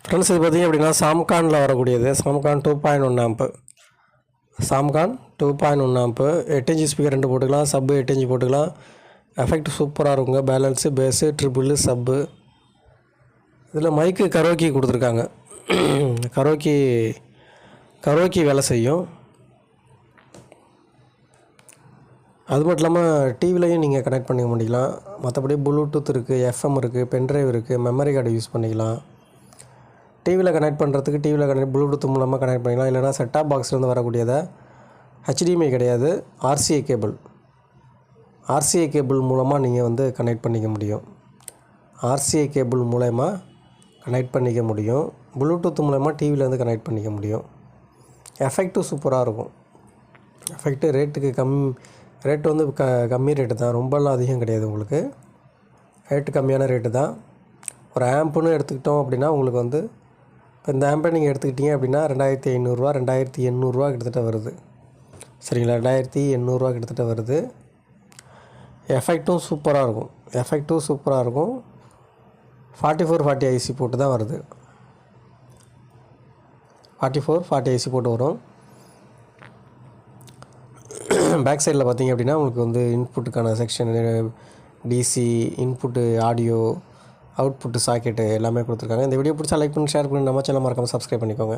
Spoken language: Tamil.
ஃப்ரெண்ட்ஸ் இது பார்த்திங்க அப்படின்னா சாம்கானில் வரக்கூடியது சாம்கான் 2.1 ஆம்பு. சாம்கான் 2.1 ஆம்பு 8 இன்ச் ஸ்பீக்கர் 2 போட்டுக்கலாம், சப்பு 8 இன்ச் போட்டுக்கலாம். எஃபெக்ட் சூப்பராக இருக்குங்க. பேலன்ஸு, பேஸு, ட்ரிபிள், சப்பு. இதில் மைக்கு கரோக்கி கொடுத்துருக்காங்க. கரோக்கி வேலை செய்யும். அது மட்டும் இல்லாமல் டிவிலையும் நீங்கள் கனெக்ட் பண்ணிக்க முடியலாம். மற்றபடி ப்ளூடூத் இருக்குது, எஃப்எம் இருக்குது, பென்ட்ரைவ் இருக்குது, மெமரி கார்டு யூஸ் பண்ணிக்கலாம். டிவியில் கனெக்ட் பண்ணுறதுக்கு ப்ளூடூத் மூலமாக கனெக்ட் பண்ணிக்கலாம். இல்லைனா செட்டாப் பாக்ஸ்லேருந்து வரக்கூடியதை HDMI கிடையாது, RCA கேபிள் மூலமாக நீங்கள் கனெக்ட் பண்ணிக்க முடியும். RCA கேபிள் மூலமாக கனெக்ட் பண்ணிக்க முடியும். ப்ளூடூத் மூலமாக டிவியில் கனெக்ட் பண்ணிக்க முடியும். எஃபெக்ட்டும் சூப்பராக இருக்கும். எஃபெக்ட்டு ரேட்டுக்கு ரேட்டு கம்மி ரேட்டு தான், ரொம்பலாம் அதிகம் கிடையாது. உங்களுக்கு ரேட்டு கம்மியான ரேட்டு தான். ஒரு ஆம்புன்னு எடுத்துக்கிட்டோம் அப்படின்னா உங்களுக்கு இப்போ இந்த ஆம்பை நீங்கள் எடுத்துக்கிட்டீங்க அப்படின்னா 2500 2800 கிட்டத்தட்ட வருது. சரிங்களா? 2800 கிட்டத்தட்ட வருது. எஃபெக்ட்டும் சூப்பராக இருக்கும். 4440 ஐசி போட்டு தான் வருது. 4440 ஐசி போட்டு வரும். பேக் சைடில் பார்த்தீங்க அப்படின்னா உங்களுக்கு இன்புட்டுக்கான section, DC input, audio, output, socket எல்லாமே கொடுத்துருக்காங்க. இந்த வீடியோ பிடிச்சா லைக் பண்ணி ஷேர் பண்ணி நம்ம சேனல் மறக்காமல் சப்ஸ்கிரைப் பண்ணிக்கோங்க.